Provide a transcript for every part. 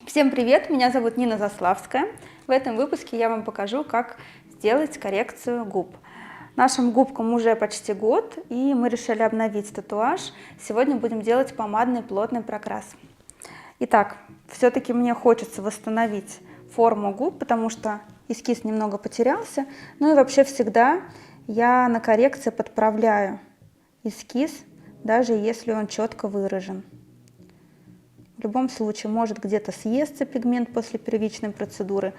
Всем привет! Меня зовут Нина Заславская. В этом выпуске я вам покажу, как сделать коррекцию губ. Нашим губкам уже почти год, и мы решили обновить татуаж. Сегодня будем делать помадный плотный прокрас. Итак, все-таки мне хочется восстановить форму губ, потому что эскиз немного потерялся. Ну и вообще всегда я на коррекции подправляю эскиз, даже если он четко выражен. В любом случае может где-то съесться пигмент после первичной процедуры,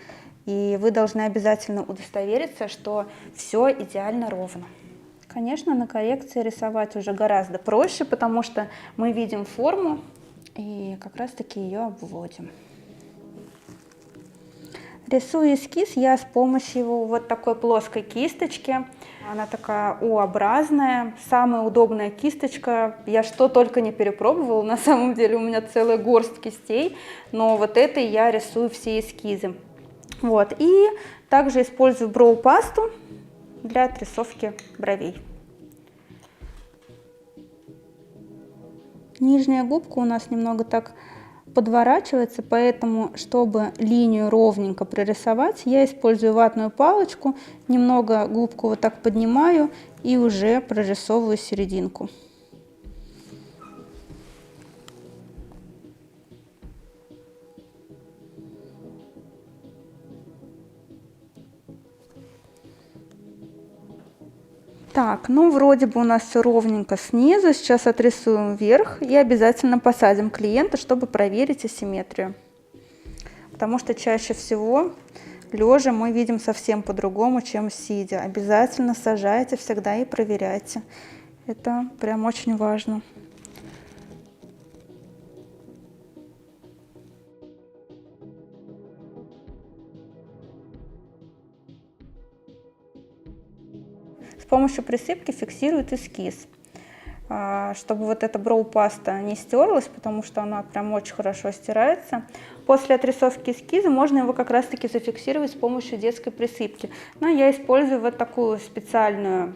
и вы должны обязательно удостовериться, что все идеально ровно. Конечно, на коррекции рисовать уже гораздо проще, потому что мы видим форму и как раз-таки ее обводим. Рисую эскиз я с помощью вот такой плоской кисточки. Она такая U-образная, самая удобная кисточка. Я что только не перепробовала, на самом деле у меня целая горсть кистей, но вот этой я рисую все эскизы. Вот. И также использую броу-пасту для отрисовки бровей. Нижняя губка у нас немного так подворачивается, поэтому, чтобы линию ровненько прорисовать, я использую ватную палочку, немного губку вот так поднимаю и уже прорисовываю серединку. Так, ну вроде бы у нас все ровненько снизу, сейчас отрисуем вверх и обязательно посадим клиента, чтобы проверить асимметрию. Потому что чаще всего лежа мы видим совсем по-другому, чем сидя. Обязательно сажайте всегда и проверяйте. Это прям очень важно. С помощью присыпки фиксирует эскиз, чтобы вот эта броу-паста не стерлась, потому что она прям очень хорошо стирается. После отрисовки эскиза можно его как раз-таки зафиксировать с помощью детской присыпки. Но я использую вот такую специальную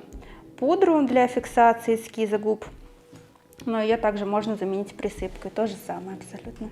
пудру для фиксации эскиза губ. Но ее также можно заменить присыпкой, то же самое абсолютно.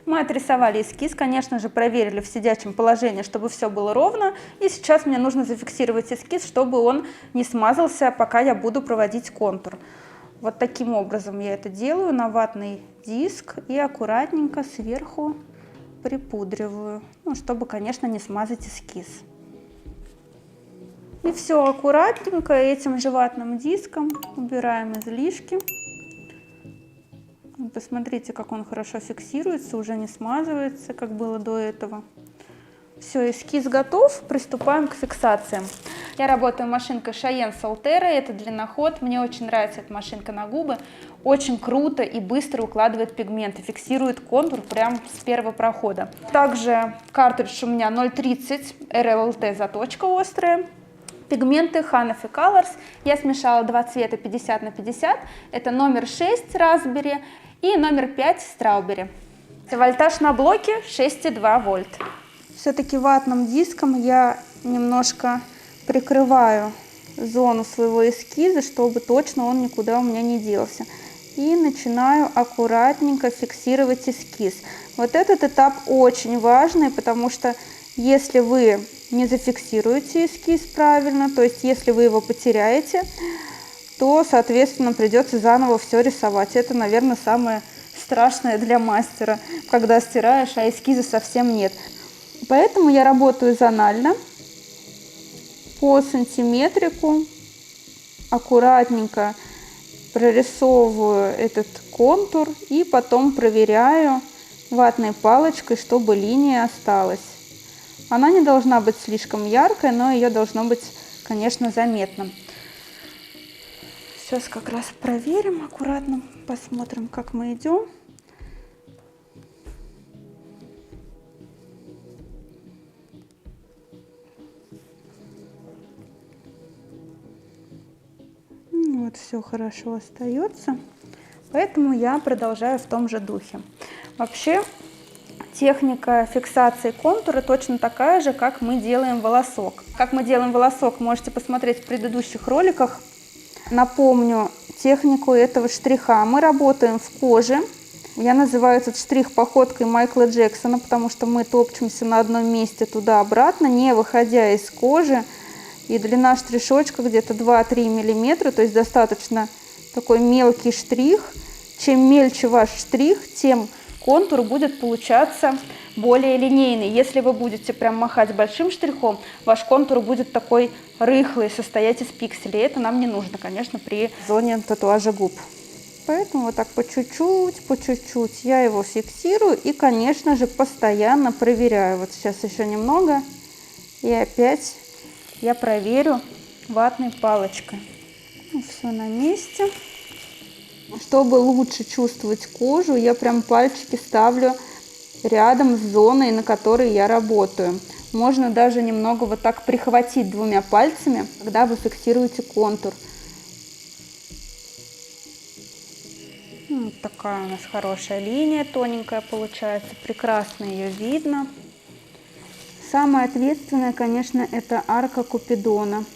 Мы отрисовали эскиз, конечно же, проверили в сидячем положении, чтобы все было ровно. И сейчас мне нужно зафиксировать эскиз, чтобы он не смазался, пока я буду проводить контур. Вот таким образом я это делаю на ватный диск и аккуратненько сверху припудриваю, чтобы, конечно, не смазать эскиз. И все аккуратненько этим же ватным диском убираем излишки. Посмотрите, как он хорошо фиксируется, уже не смазывается, как было до этого. Все, эскиз готов, приступаем к фиксациям. Я работаю машинкой Cheyenne Solterra, это длинноход, мне очень нравится эта машинка на губы. Очень круто и быстро укладывает пигменты, фиксирует контур прям с первого прохода. Также картридж у меня 0,30 RLT заточка острая. Пигменты Hanafi Colors. Я смешала два цвета 50 на 50. Это номер 6 Raspberry и номер 5 Strawberry. Вольтаж на блоке 6,2 вольт. Все-таки ватным диском я немножко прикрываю зону своего эскиза, чтобы точно он никуда у меня не делся. И начинаю аккуратненько фиксировать эскиз. Вот этот этап очень важный, потому что если вы не зафиксируете эскиз правильно, то есть если вы его потеряете, то, соответственно, придется заново все рисовать. Это, наверное, самое страшное для мастера, когда стираешь, а эскиза совсем нет. Поэтому я работаю зонально, по сантиметрику, аккуратненько прорисовываю этот контур и потом проверяю ватной палочкой, чтобы линия осталась. Она не должна быть слишком яркой, но ее должно быть, конечно, заметно. Сейчас как раз проверим аккуратно, посмотрим, как мы идем. Вот все хорошо остается. Поэтому я продолжаю в том же духе. Вообще, техника фиксации контура точно такая же, как мы делаем волосок. Как мы делаем волосок, можете посмотреть в предыдущих роликах. Напомню технику этого штриха. Мы работаем в коже. Я называю этот штрих походкой Майкла Джексона, потому что мы топчемся на одном месте туда-обратно, не выходя из кожи. И длина штришочка где-то 2-3 мм, то есть достаточно такой мелкий штрих. Чем мельче ваш штрих, тем контур будет получаться более линейный. Если вы будете прям махать большим штрихом, ваш контур будет такой рыхлый, состоять из пикселей. Это нам не нужно, конечно, при зоне татуажа губ. Поэтому вот так по чуть-чуть я его фиксирую и, конечно же, постоянно проверяю. Вот сейчас еще немного и опять я проверю ватной палочкой. Все на месте. Чтобы лучше чувствовать кожу, я прям пальчики ставлю рядом с зоной, на которой я работаю. Можно даже немного вот так прихватить двумя пальцами, когда вы фиксируете контур. Вот такая у нас хорошая линия, тоненькая получается, прекрасно ее видно. Самое ответственное, конечно, это арка Купидона.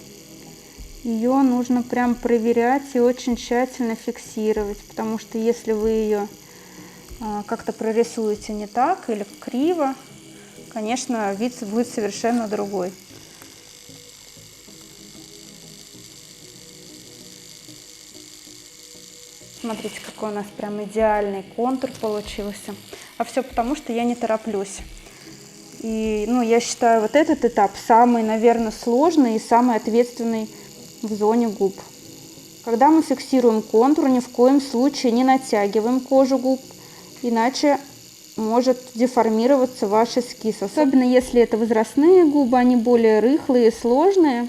Ее нужно прям проверять и очень тщательно фиксировать, потому что если вы ее как-то прорисуете не так или криво, конечно, вид будет совершенно другой. Смотрите, какой у нас прям идеальный контур получился. А все потому, что я не тороплюсь. И, я считаю, вот этот этап самый, наверное, сложный и самый ответственный в зоне губ. Когда мы фиксируем контур, ни в коем случае не натягиваем кожу губ, иначе может деформироваться ваш эскиз. Особенно если это возрастные губы, они более рыхлые и сложные.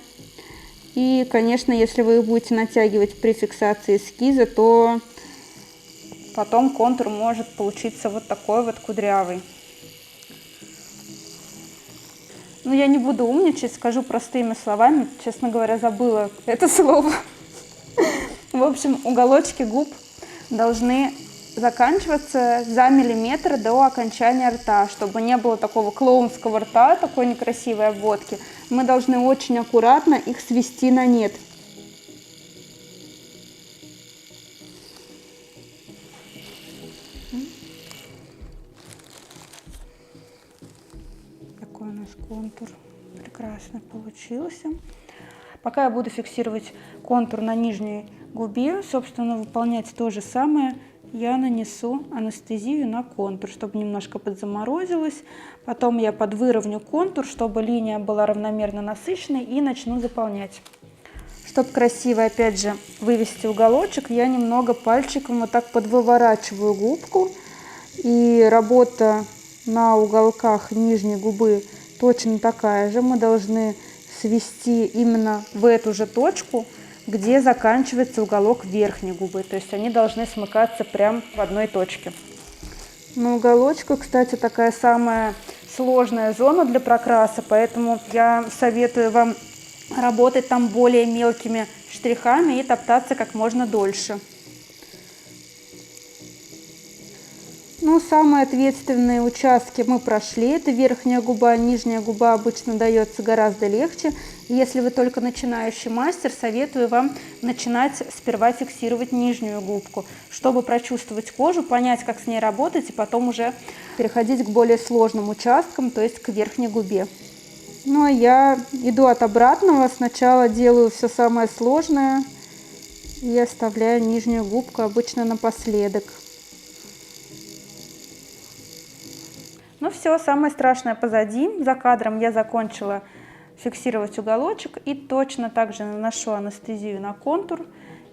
И, конечно, если вы их будете натягивать при фиксации эскиза, то потом контур может получиться вот такой вот кудрявый. Я не буду умничать, скажу простыми словами. Честно говоря, забыла это слово. В общем, уголочки губ должны заканчиваться за миллиметр до окончания рта, чтобы не было такого клоунского рта, такой некрасивой обводки. Мы должны очень аккуратно их свести на нет. Такой у нас контур прекрасно получился. Пока я буду фиксировать контур на нижней губе, собственно, выполнять то же самое, я нанесу анестезию на контур, чтобы немножко подзаморозилось. Потом я подвыровню контур, чтобы линия была равномерно насыщенной, и начну заполнять. Чтобы красиво, опять же, вывести уголочек, я немного пальчиком вот так подвыворачиваю губку. И работа на уголках нижней губы точно такая же. Мы должны свести именно в эту же точку, где заканчивается уголок верхней губы. То есть они должны смыкаться прям в одной точке. На уголочку, кстати, такая самая сложная зона для прокраса, поэтому я советую вам работать там более мелкими штрихами и топтаться как можно дольше. Самые ответственные участки мы прошли. Это верхняя губа, нижняя губа обычно дается гораздо легче. Если вы только начинающий мастер, советую вам начинать сперва фиксировать нижнюю губку, чтобы прочувствовать кожу, понять, как с ней работать, и потом уже переходить к более сложным участкам, то есть к верхней губе. А я иду от обратного. Сначала делаю все самое сложное и оставляю нижнюю губку обычно напоследок. Все, самое страшное позади. За кадром я закончила фиксировать уголочек и точно так же наношу анестезию на контур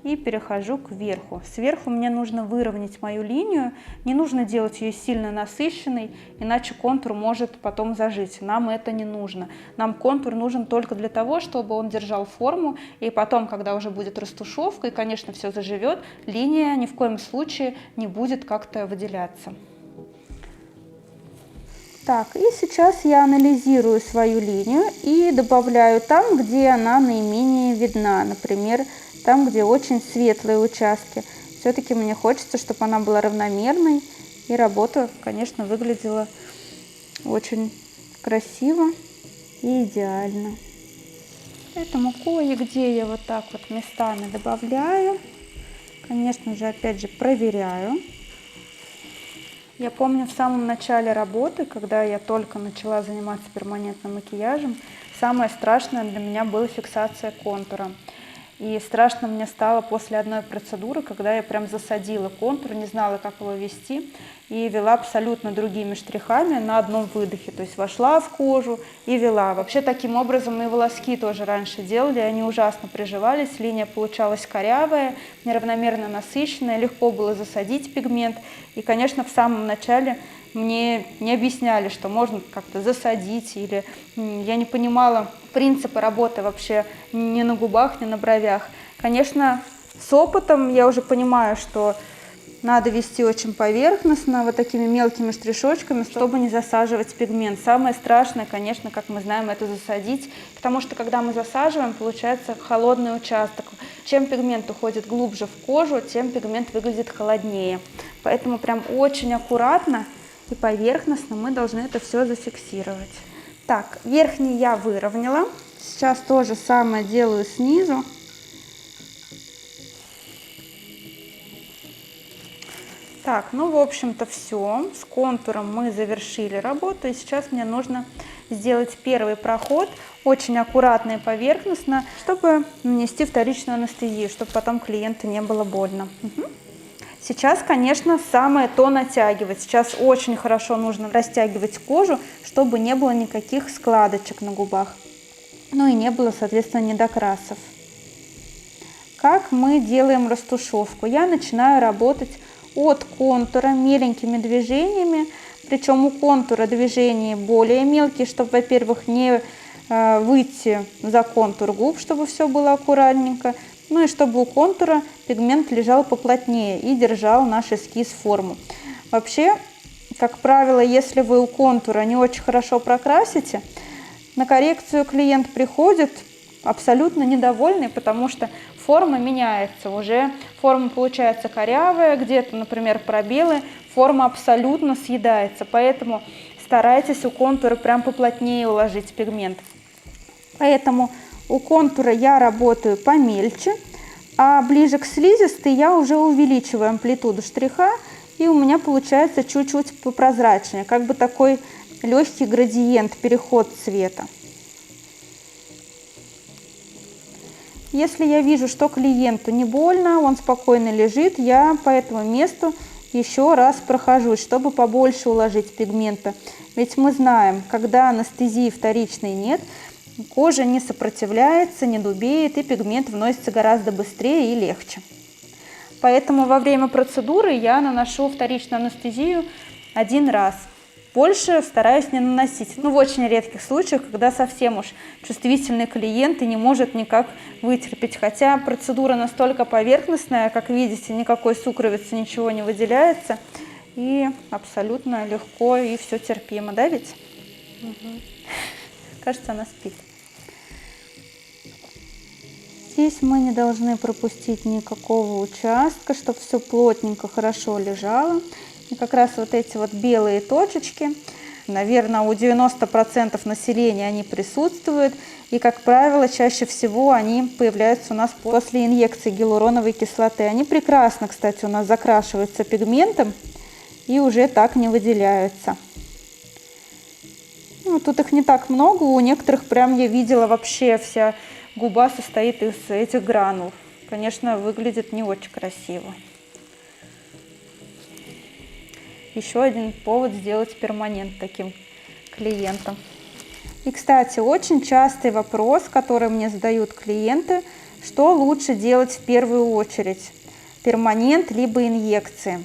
и перехожу к верху. Сверху мне нужно выровнять мою линию, не нужно делать ее сильно насыщенной, иначе контур может потом зажить. Нам это не нужно. Нам контур нужен только для того, чтобы он держал форму, и потом, когда уже будет растушевка и, конечно, все заживет, линия ни в коем случае не будет как-то выделяться. Так, и сейчас я анализирую свою линию и добавляю там, где она наименее видна. Например, там, где очень светлые участки. Все-таки мне хочется, чтобы она была равномерной, и работа, конечно, выглядела очень красиво и идеально. Поэтому кое-где я вот так вот местами добавляю. Конечно же, опять же, проверяю. Я помню в самом начале работы, когда я только начала заниматься перманентным макияжем, самое страшное для меня была фиксация контура. И страшно мне стало после одной процедуры, когда я прям засадила контур, не знала, как его вести, и вела абсолютно другими штрихами на одном выдохе. То есть вошла в кожу и вела. Вообще таким образом и волоски тоже раньше делали, они ужасно приживались, линия получалась корявая, неравномерно насыщенная, легко было засадить пигмент. И, конечно, в самом начале мне не объясняли, что можно как-то засадить, или я не понимала принципы работы вообще ни на губах, ни на бровях. Конечно, с опытом я уже понимаю, что надо вести очень поверхностно, вот такими мелкими штришочками, чтобы не засаживать пигмент. Самое страшное, конечно, как мы знаем, это засадить, потому что когда мы засаживаем, получается холодный участок. Чем пигмент уходит глубже в кожу, тем пигмент выглядит холоднее. Поэтому прям очень аккуратно и поверхностно мы должны это все зафиксировать. Так, верхний я выровняла. Сейчас то же самое делаю снизу. Так, ну, в общем-то, все. С контуром мы завершили работу. И сейчас мне нужно сделать первый проход, очень аккуратно и поверхностно, чтобы нанести вторичную анестезию, чтобы потом клиенту не было больно. Сейчас, конечно, самое то натягивать. Сейчас очень хорошо нужно растягивать кожу, чтобы не было никаких складочек на губах. Ну и не было, соответственно, недокрасов. Как мы делаем растушевку? Я начинаю работать от контура меленькими движениями. Причем у контура движения более мелкие, чтобы, во-первых, не выйти за контур губ, чтобы все было аккуратненько. Ну и чтобы у контура пигмент лежал поплотнее и держал наш эскиз форму. Вообще, как правило, если вы у контура не очень хорошо прокрасите, на коррекцию клиент приходит абсолютно недовольный, потому что форма меняется. Уже форма получается корявая, где-то, например, пробелы, форма абсолютно съедается. Поэтому старайтесь у контура прям поплотнее уложить пигмент. Поэтому у контура я работаю помельче, а ближе к слизистой я уже увеличиваю амплитуду штриха, и у меня получается чуть-чуть попрозрачнее, как бы такой легкий градиент, переход цвета. Если я вижу, что клиенту не больно, он спокойно лежит, я по этому месту еще раз прохожусь, чтобы побольше уложить пигмента. Ведь мы знаем, когда анестезии вторичной нет, кожа не сопротивляется, не дубеет, и пигмент вносится гораздо быстрее и легче. Поэтому во время процедуры я наношу вторичную анестезию один раз. Больше стараюсь не наносить. Ну, в очень редких случаях, когда совсем уж чувствительный клиент и не может никак вытерпеть. Хотя процедура настолько поверхностная, как видите, никакой сукровицы, ничего не выделяется. И абсолютно легко и все терпимо. Да, ведь? Кажется, она спит. Здесь мы не должны пропустить никакого участка, чтобы все плотненько, хорошо лежало. И как раз вот эти вот белые точечки, наверное, у 90% населения они присутствуют. И, как правило, чаще всего они появляются у нас после инъекции гиалуроновой кислоты. Они прекрасно, кстати, у нас закрашиваются пигментом и уже так не выделяются. Ну, тут их не так много, у некоторых прям я видела вообще вся губа состоит из этих гранул. Конечно, выглядит не очень красиво. Еще один повод сделать перманент таким клиентам. И, кстати, очень частый вопрос, который мне задают клиенты, что лучше делать в первую очередь, перманент либо инъекции.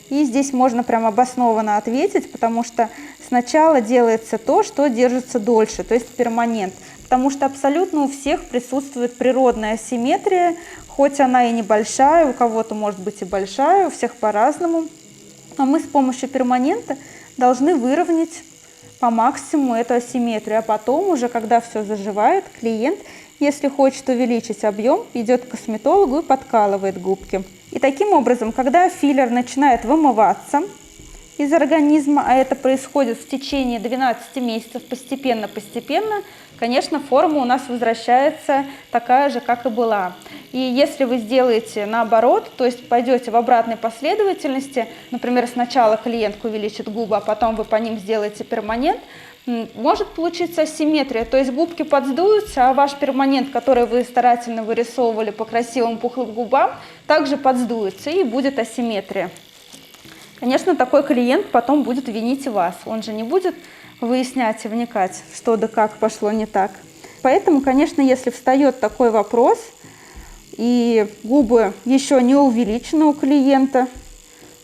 И здесь можно прям обоснованно ответить, потому что сначала делается то, что держится дольше, то есть перманент. Потому что абсолютно у всех присутствует природная асимметрия, хоть она и небольшая, у кого-то может быть и большая, у всех по-разному. Но мы с помощью перманента должны выровнять по максимуму эту асимметрию. А потом уже, когда все заживает, клиент, если хочет увеличить объем, идет к косметологу и подкалывает губки. И таким образом, когда филлер начинает вымываться из организма, а это происходит в течение 12 месяцев постепенно, конечно, форма у нас возвращается такая же, как и была. И если вы сделаете наоборот, то есть пойдете в обратной последовательности, например, сначала клиентка увеличит губы, а потом вы по ним сделаете перманент, может получиться асимметрия, то есть губки подсдуются, а ваш перманент, который вы старательно вырисовывали по красивым пухлым губам, также подсдуется и будет асимметрия. Конечно, такой клиент потом будет винить и вас, он же не будет выяснять и вникать, что да как пошло не так. Поэтому, конечно, если встает такой вопрос, и губы еще не увеличены у клиента,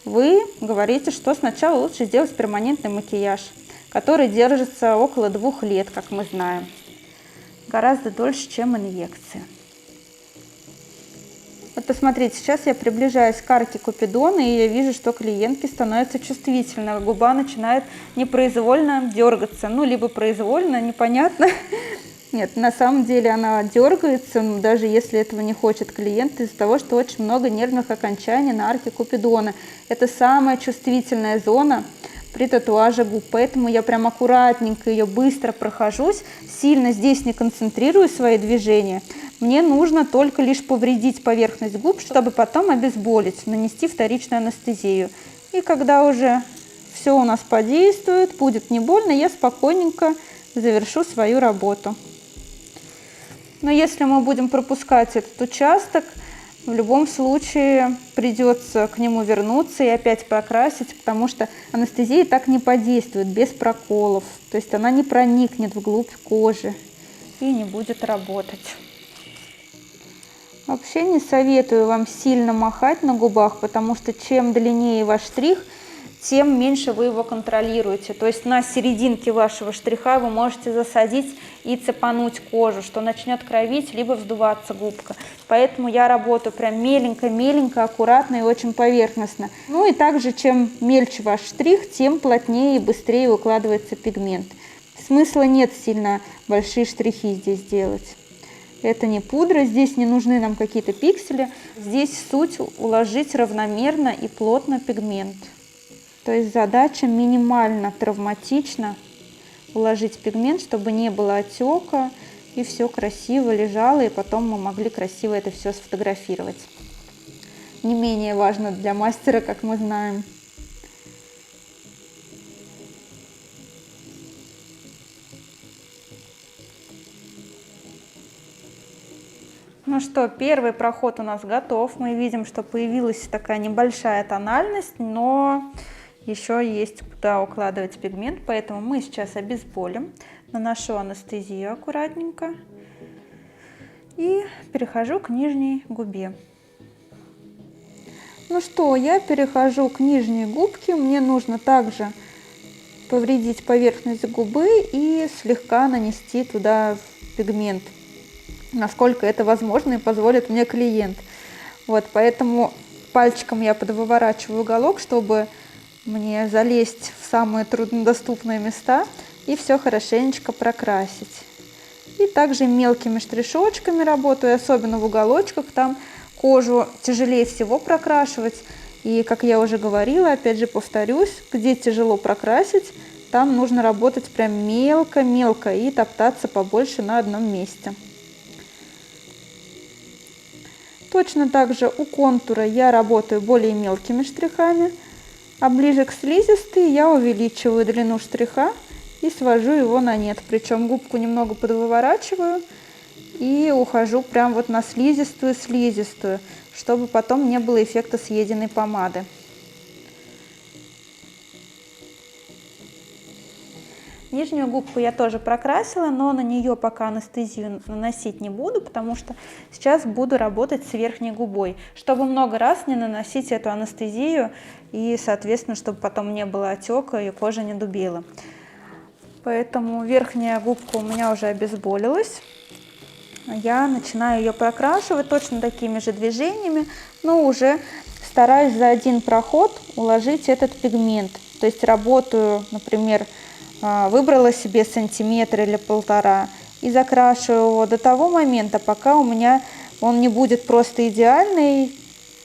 вы говорите, что сначала лучше сделать перманентный макияж, который держится около 2 лет, как мы знаем. Гораздо дольше, чем инъекции. Вот посмотрите, сейчас я приближаюсь к арке Купидона, и я вижу, что клиентке становится чувствительно. Губа начинает непроизвольно дергаться. Ну, либо произвольно, непонятно. Нет, на самом деле она дергается, даже если этого не хочет клиент, из-за того, что очень много нервных окончаний на арке Купидона. Это самая чувствительная зона при татуаже губ, поэтому я прям аккуратненько ее быстро прохожусь, сильно здесь не концентрирую свои движения. Мне нужно только лишь повредить поверхность губ, чтобы потом обезболить, нанести вторичную анестезию. И когда уже все у нас подействует, будет не больно, я спокойненько завершу свою работу. Но если мы будем пропускать этот участок, в любом случае придется к нему вернуться и опять прокрасить, потому что анестезия так не подействует без проколов. То есть она не проникнет вглубь кожи и не будет работать. Вообще не советую вам сильно махать на губах, потому что чем длиннее ваш штрих, тем меньше вы его контролируете. То есть на серединке вашего штриха вы можете засадить и цепануть кожу, что начнет кровить, либо вздуваться губка. Поэтому я работаю прям меленько, аккуратно и очень поверхностно. Ну и также, чем мельче ваш штрих, тем плотнее и быстрее укладывается пигмент. Смысла нет сильно большие штрихи здесь делать. Это не пудра, здесь не нужны нам какие-то пиксели. Здесь суть уложить равномерно и плотно пигмент. То есть задача минимально травматично уложить пигмент, чтобы не было отека и все красиво лежало, и потом мы могли красиво это все сфотографировать. Не менее важно для мастера, как мы знаем. Ну что, первый проход у нас готов. Мы видим, что появилась такая небольшая тональность, но еще есть куда укладывать пигмент, поэтому мы сейчас обезболим. Наношу анестезию аккуратненько и перехожу к нижней губе. Ну что, я перехожу к нижней губке. Мне нужно также повредить поверхность губы и слегка нанести туда пигмент, насколько это возможно и позволит мне клиент. Вот, поэтому пальчиком я подворачиваю уголок, чтобы мне залезть в самые труднодоступные места и все хорошенечко прокрасить. И также мелкими штришочками работаю, особенно в уголочках, там кожу тяжелее всего прокрашивать. И, как я уже говорила, опять же повторюсь, где тяжело прокрасить, там нужно работать прям мелко-мелко и топтаться побольше на одном месте. Точно так же у контура я работаю более мелкими штрихами, а ближе к слизистой я увеличиваю длину штриха и свожу его на нет. Причем губку немного подворачиваю и ухожу прям вот на слизистую, чтобы потом не было эффекта съеденной помады. Нижнюю губку я тоже прокрасила, но на нее пока анестезию наносить не буду, потому что сейчас буду работать с верхней губой, чтобы много раз не наносить эту анестезию и, соответственно, чтобы потом не было отека и кожа не дубела. Поэтому верхняя губка у меня уже обезболилась. Я начинаю ее прокрашивать точно такими же движениями, но уже стараюсь за один проход уложить этот пигмент. То есть работаю, например, выбрала себе сантиметр или полтора и закрашиваю его до того момента, пока у меня он не будет просто идеальный,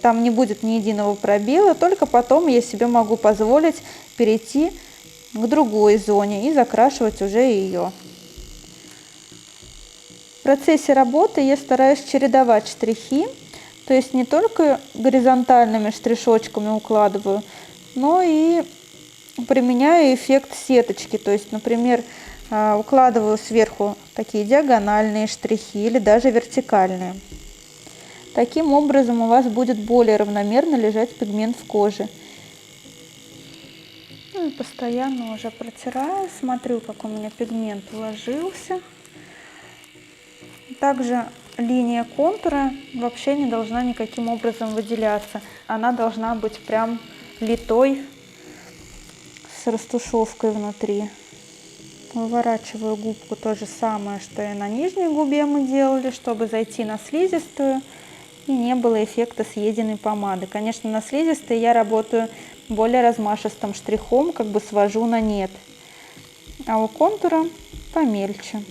там не будет ни единого пробела, только потом я себе могу позволить перейти к другой зоне и закрашивать уже ее. В процессе работы я стараюсь чередовать штрихи, то есть не только горизонтальными штришочками укладываю, но и применяю эффект сеточки, то есть, например, укладываю сверху такие диагональные штрихи или даже вертикальные. Таким образом у вас будет более равномерно лежать пигмент в коже. Ну и постоянно уже протираю, смотрю, как у меня пигмент уложился. Также линия контура вообще не должна никаким образом выделяться. Она должна быть прям литой с растушевкой внутри. Выворачиваю губку, то же самое, что и на нижней губе мы делали, чтобы зайти на слизистую и не было эффекта съеденной помады. Конечно, на слизистой я работаю более размашистым штрихом, как бы свожу на нет, а у контура помельче.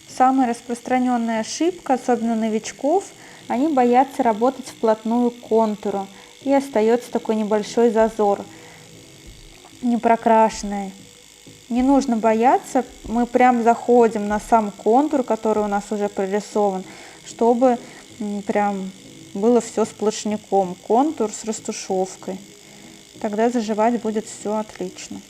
Самая распространенная ошибка, особенно новичков, они боятся работать вплотную к контуру, и остается такой небольшой зазор, непрокрашенный. Не нужно бояться, мы прям заходим на сам контур, который у нас уже прорисован, чтобы прям было все сплошняком, контур с растушевкой. Тогда заживать будет все отлично.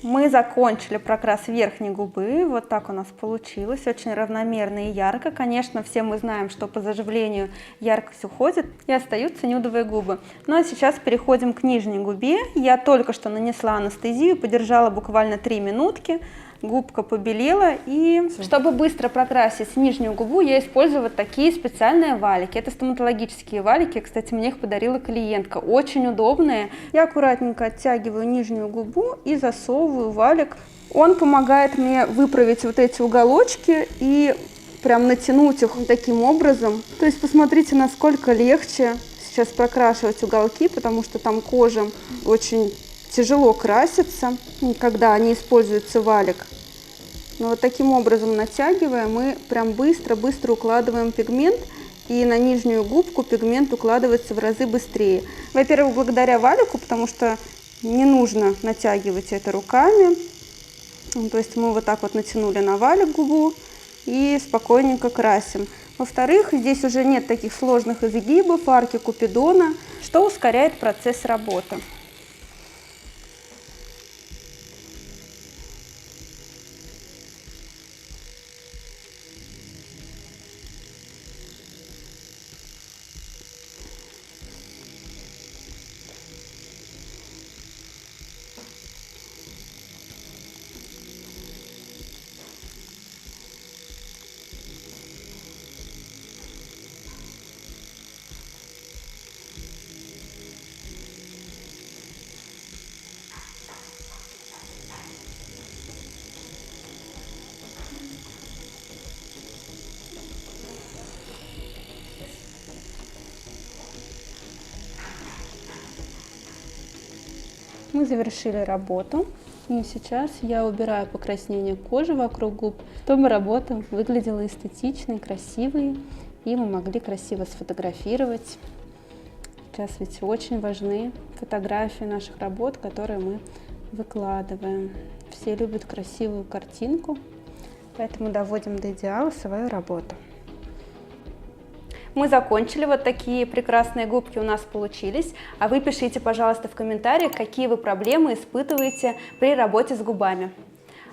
Мы закончили прокрас верхней губы, вот так у нас получилось, очень равномерно и ярко. Конечно, все мы знаем, что по заживлению яркость уходит и остаются нюдовые губы. Ну а сейчас переходим к нижней губе. Я только что нанесла анестезию, подержала буквально 3 минутки. Губка побелела, и чтобы быстро прокрасить нижнюю губу, я использую вот такие специальные валики. Это стоматологические валики, кстати, мне их подарила клиентка, очень удобные. Я аккуратненько оттягиваю нижнюю губу и засовываю валик. Он помогает мне выправить вот эти уголочки и прям натянуть их таким образом. То есть посмотрите, насколько легче сейчас прокрашивать уголки, потому что там кожа очень тяжело красится, когда не используется валик. Но вот таким образом, натягивая, мы прям быстро-быстро укладываем пигмент, и на нижнюю губку пигмент укладывается в разы быстрее. Во-первых, благодаря валику, потому что не нужно натягивать это руками. То есть мы вот так вот натянули на валик губу и спокойненько красим. Во-вторых, здесь уже нет таких сложных изгибов, арки Купидона, что ускоряет процесс работы. Мы завершили работу, и сейчас я убираю покраснение кожи вокруг губ, чтобы работа выглядела эстетичной, красивой, и мы могли красиво сфотографировать. Сейчас ведь очень важны фотографии наших работ, которые мы выкладываем. Все любят красивую картинку, поэтому доводим до идеала свою работу. Мы закончили, вот такие прекрасные губки у нас получились. А вы пишите, пожалуйста, в комментариях, какие вы проблемы испытываете при работе с губами.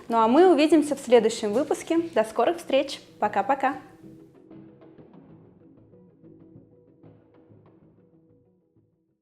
Ну а мы увидимся в следующем выпуске. До скорых встреч. Пока-пока.